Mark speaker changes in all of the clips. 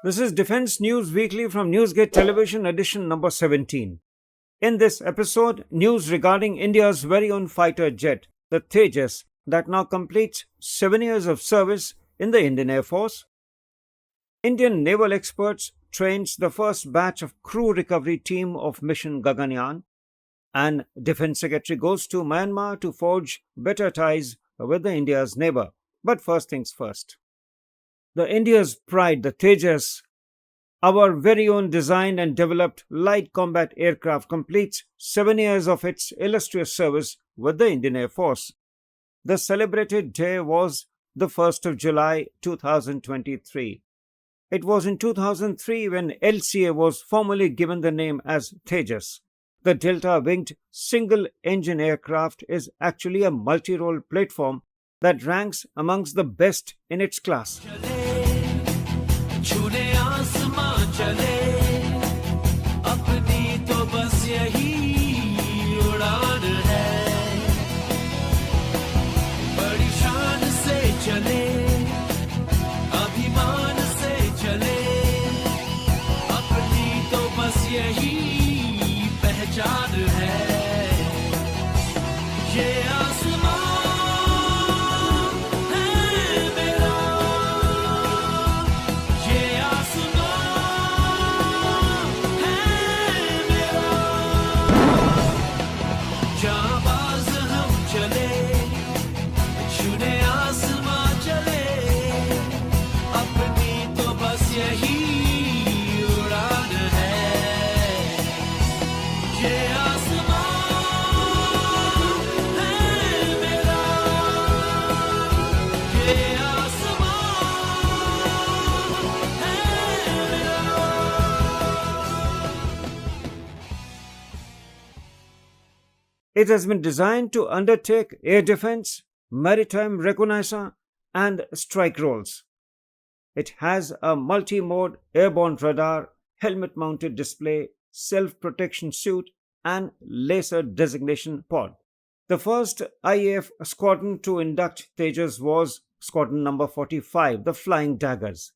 Speaker 1: This is Defense News Weekly from NrewsGate Television, edition number 17. In this episode, news regarding India's very own fighter jet, the Tejas, that now completes 7 years of service in the Indian Air Force. Indian naval experts trains the first batch of crew recovery team of mission Gaganyaan, and Defense Secretary goes to Myanmar to forge better ties with the India's neighbour. But first things first. The India's pride, the Tejas, our very own designed and developed light combat aircraft, completes 7 years of its illustrious service with the Indian Air Force. The celebrated day was the 1st of July 2023. It was in 2003 when LCA was formally given the name as Tejas. The delta-winged single-engine aircraft is actually a multi-role platform that ranks amongst the best in its class. It has been designed to undertake air defense, maritime reconnaissance, and strike roles. It has a multi-mode airborne radar, helmet-mounted display, self-protection suit, and laser designation pod. The first IAF squadron to induct Tejas was Squadron number 45, the Flying Daggers.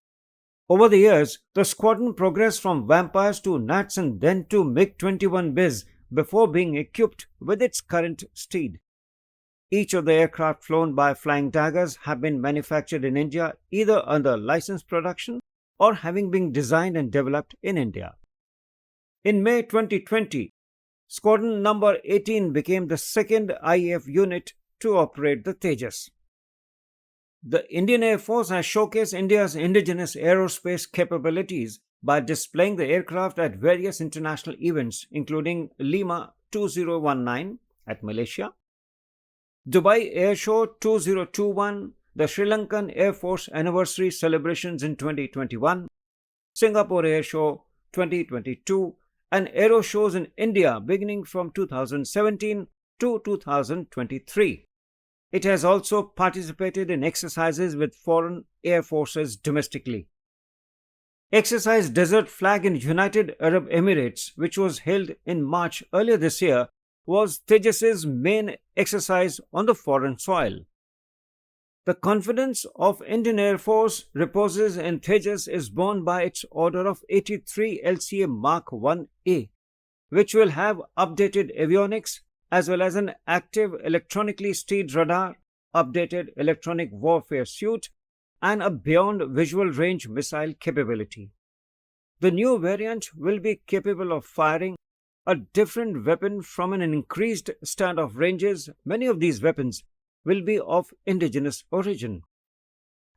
Speaker 1: Over the years, the squadron progressed from Vampires to Gnats and then to MiG-21 Biz before being equipped with its current steed. Each of the aircraft flown by Flying Daggers have been manufactured in India either under licensed production or having been designed and developed in India. In May 2020, Squadron number 18 became the second IAF unit to operate the Tejas. The Indian Air Force has showcased India's indigenous aerospace capabilities by displaying the aircraft at various international events, including Lima 2019 at Malaysia, Dubai Air Show 2021, the Sri Lankan Air Force Anniversary celebrations in 2021, Singapore Air Show 2022, and aero shows in India beginning from 2017 to 2023. It has also participated in exercises with foreign air forces domestically. Exercise Desert Flag in United Arab Emirates, which was held in March earlier this year, was Tejas' main exercise on the foreign soil. The confidence of Indian Air Force reposes in Tejas is borne by its order of 83 LCA Mark 1A, which will have updated avionics as well as an active electronically steered radar, updated electronic warfare suite, and a beyond visual range missile capability. The new variant will be capable of firing a different weapon from an increased standoff ranges. Many of these weapons will be of indigenous origin.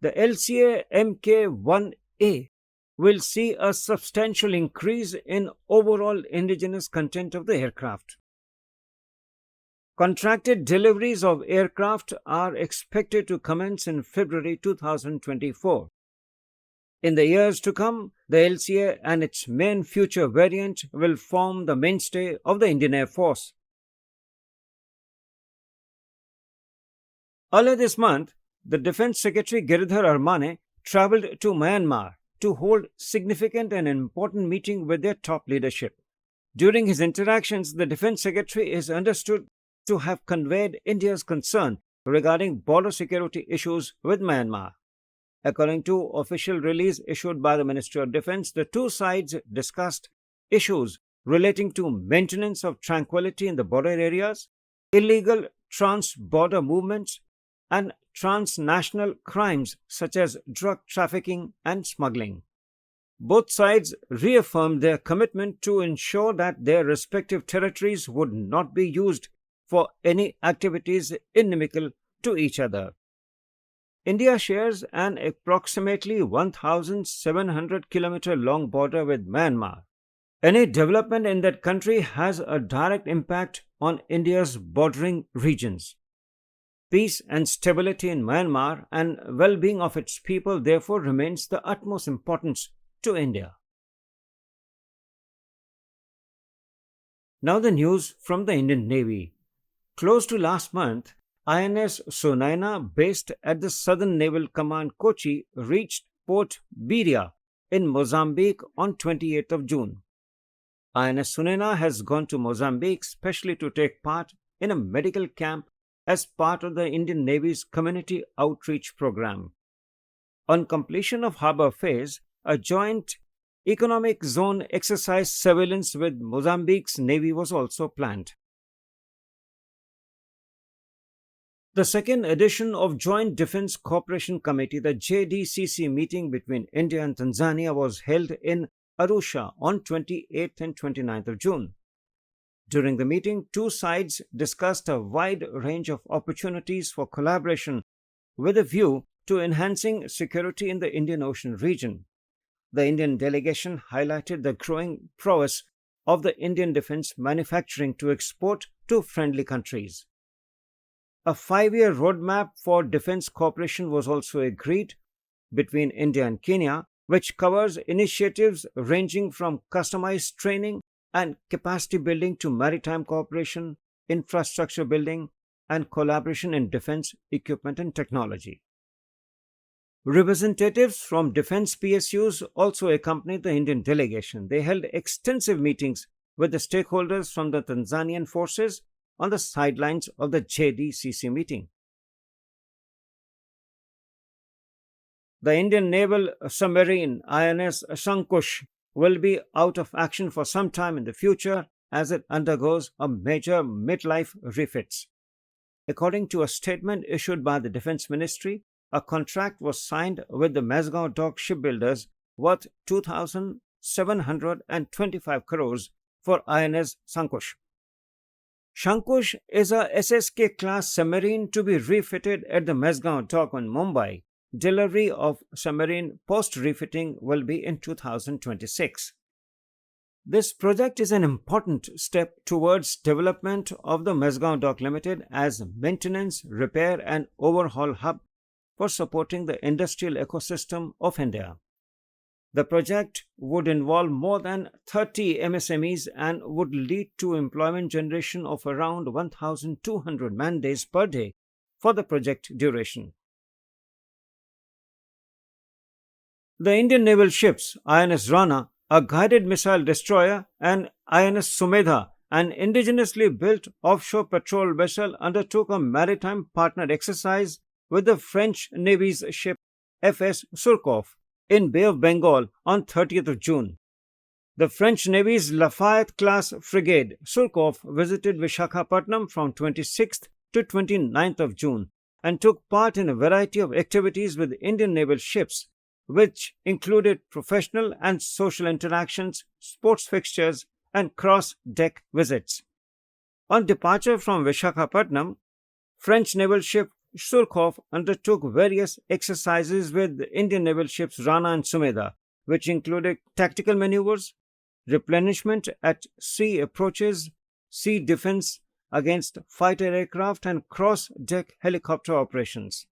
Speaker 1: The LCA Mk1A will see a substantial increase in overall indigenous content of the aircraft. Contracted deliveries of aircraft are expected to commence in February 2024. In the years to come, the LCA and its main future variant will form the mainstay of the Indian Air Force. Earlier this month, the Defense Secretary Giridhar Armane travelled to Myanmar to hold significant and important meeting with their top leadership. During his interactions, the Defense Secretary is understood to have conveyed India's concern regarding border security issues with Myanmar. According to official release issued by the Ministry of Defense, the two sides discussed issues relating to maintenance of tranquility in the border areas, illegal trans-border movements, and transnational crimes such as drug trafficking and smuggling. Both sides reaffirmed their commitment to ensure that their respective territories would not be used for any activities inimical to each other. India shares an approximately 1,700-kilometer long border with Myanmar. Any development in that country has a direct impact on India's bordering regions. Peace and stability in Myanmar and well-being of its people therefore remains the utmost importance to India. Now the news from the Indian Navy. Close to last month, INS Sunaina, based at the Southern Naval Command Kochi, reached Port Beria in Mozambique on 28th of June. INS Sunaina has gone to Mozambique specially to take part in a medical camp as part of the Indian Navy's community outreach program. On completion of harbour phase, a joint economic zone exercise surveillance with Mozambique's Navy was also planned. The second edition of Joint Defence Cooperation Committee, the JDCC meeting between India and Tanzania, was held in Arusha on 28th and 29th of June. During the meeting, two sides discussed a wide range of opportunities for collaboration with a view to enhancing security in the Indian Ocean region. The Indian delegation highlighted the growing prowess of the Indian defence manufacturing to export to friendly countries. A 5-year roadmap for defence cooperation was also agreed between India and Kenya, which covers initiatives ranging from customized training and capacity building to maritime cooperation, infrastructure building, and collaboration in defence equipment and technology. Representatives from defence PSUs also accompanied the Indian delegation. They held extensive meetings with the stakeholders from the Tanzanian forces on the sidelines of the JDCC meeting. The Indian naval submarine INS Sankush will be out of action for some time in the future as it undergoes a major midlife refits. According to a statement issued by the Defence Ministry, a contract was signed with the Mesgaon dock shipbuilders worth 2,725 crores for INS Sankush. Shankush is a SSK-class submarine to be refitted at the Mesgaon dock in Mumbai. Delivery of submarine post-refitting will be in 2026. This project is an important step towards development of the Mesgaon Dock Limited as maintenance, repair and overhaul hub for supporting the industrial ecosystem of India. The project would involve more than 30 MSMEs and would lead to employment generation of around 1,200 man-days per day for the project duration. The Indian naval ships INS Rana, a guided missile destroyer, and INS Sumedha, an indigenously built offshore patrol vessel, undertook a maritime partner exercise with the French Navy's ship FS Surcouf in Bay of Bengal on 30th of June. The French Navy's Lafayette-class frigate Surcouf visited Visakhapatnam from 26th to 29th of June and took part in a variety of activities with Indian naval ships, which included professional and social interactions, sports fixtures, and cross-deck visits. On departure from Visakhapatnam, French naval ship Surcouf undertook various exercises with Indian naval ships Rana and Sumedha, which included tactical maneuvers, replenishment at sea approaches, sea defense against fighter aircraft, and cross-deck helicopter operations.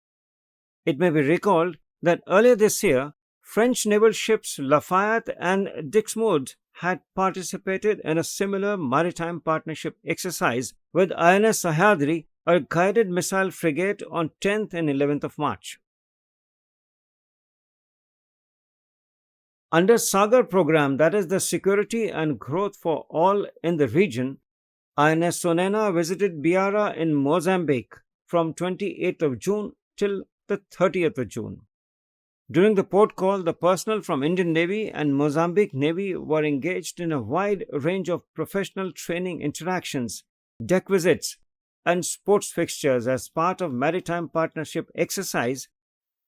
Speaker 1: It may be recalled that earlier this year, French naval ships Lafayette and Dixmude had participated in a similar maritime partnership exercise with INS Sahyadri, a guided missile frigate, on 10th and 11th of March. Under Sagar program, that is the security and growth for all in the region, INS Sonena visited Beira in Mozambique from 28th of June till the 30th of June. During the port call, the personnel from Indian Navy and Mozambique Navy were engaged in a wide range of professional training interactions, deck visits, and sports fixtures as part of maritime partnership exercise.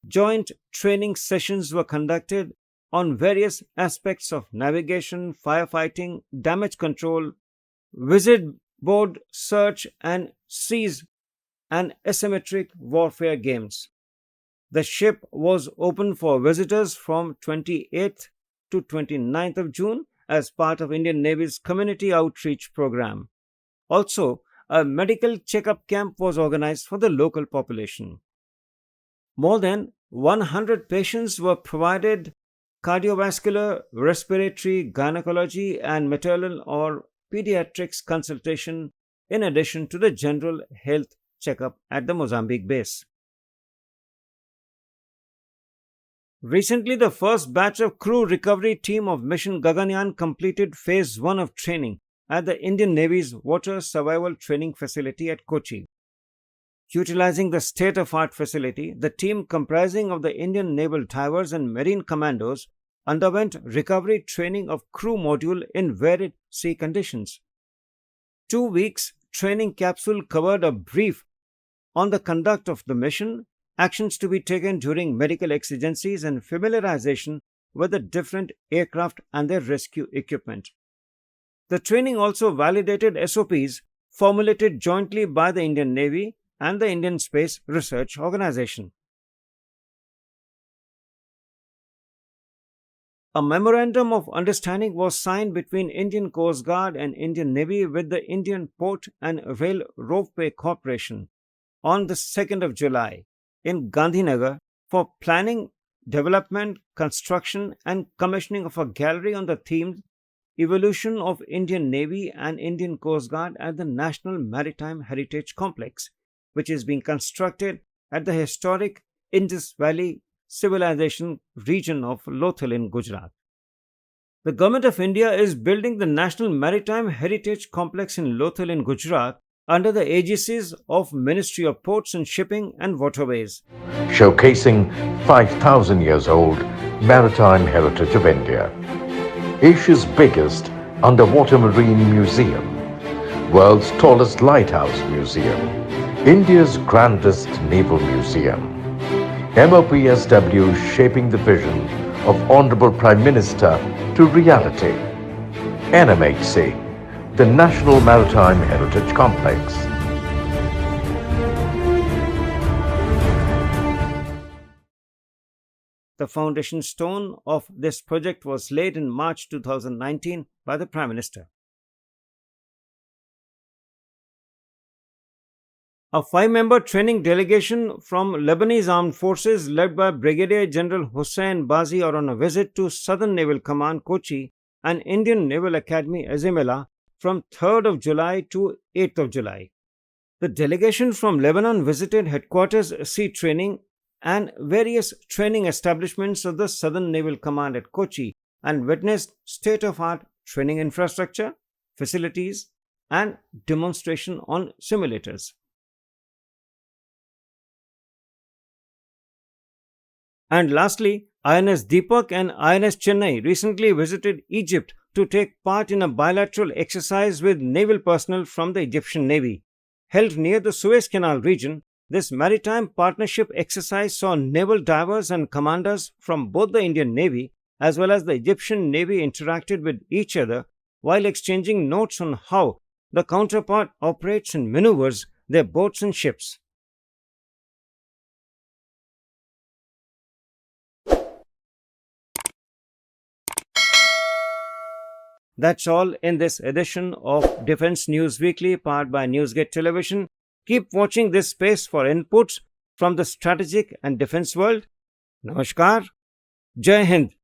Speaker 1: Joint training sessions were conducted on various aspects of navigation, firefighting, damage control, visit board search and seize, and asymmetric warfare games. The ship was open for visitors from 28th to 29th of June as part of Indian Navy's community outreach program. Also, a medical checkup camp was organized for the local population. More than 100 patients were provided cardiovascular, respiratory, gynecology, and maternal or pediatrics consultation in addition to the general health checkup at the Mozambique base. Recently, the first batch of crew recovery team of mission Gaganyaan completed phase 1 of training at the Indian Navy's Water Survival Training Facility at Kochi. Utilizing the state-of-art facility, the team comprising of the Indian naval divers and marine commandos underwent recovery training of crew module in varied sea conditions. 2 weeks training capsule covered a brief on the conduct of the mission, actions to be taken during medical exigencies, and familiarization with the different aircraft and their rescue equipment. The training also validated SOPs formulated jointly by the Indian Navy and the Indian Space Research Organization. A memorandum of understanding was signed between Indian Coast Guard and Indian Navy with the Indian Port and Rail Ropeway Corporation on the 2nd of July in Gandhinagar for planning, development, construction, and commissioning of a gallery on the theme Evolution of Indian Navy and Indian Coast Guard at the National Maritime Heritage Complex, which is being constructed at the historic Indus Valley Civilization region of Lothal in Gujarat. The Government of India is building the National Maritime Heritage Complex in Lothal in Gujarat under the aegis of Ministry of Ports and Shipping and Waterways,
Speaker 2: showcasing 5,000 years old maritime heritage of India. Asia's biggest underwater marine museum, world's tallest lighthouse museum, India's grandest naval museum. MOPSW shaping the vision of Honorable Prime Minister to reality. NMHC, the National Maritime Heritage Complex.
Speaker 1: The foundation stone of this project was laid in March 2019 by the Prime Minister. A 5-member training delegation from Lebanese Armed Forces led by Brigadier General Hussein Bazi are on a visit to Southern Naval Command Kochi and Indian Naval Academy Azimela from 3rd of July to 8th of July. The delegation from Lebanon visited Headquarters Sea Training and various training establishments of the Southern Naval Command at Kochi and witnessed state-of-art training infrastructure, facilities, and demonstration on simulators. And lastly, INS Deepak and INS Chennai recently visited Egypt to take part in a bilateral exercise with naval personnel from the Egyptian Navy. Held near the Suez Canal region, this maritime partnership exercise saw naval divers and commanders from both the Indian Navy as well as the Egyptian Navy interacted with each other while exchanging notes on how the counterpart operates and maneuvers their boats and ships. That's all in this edition of Defense News Weekly powered by NrewsGate Television. Keep watching this space for inputs from the strategic and defense world. Namaskar. Jai Hind.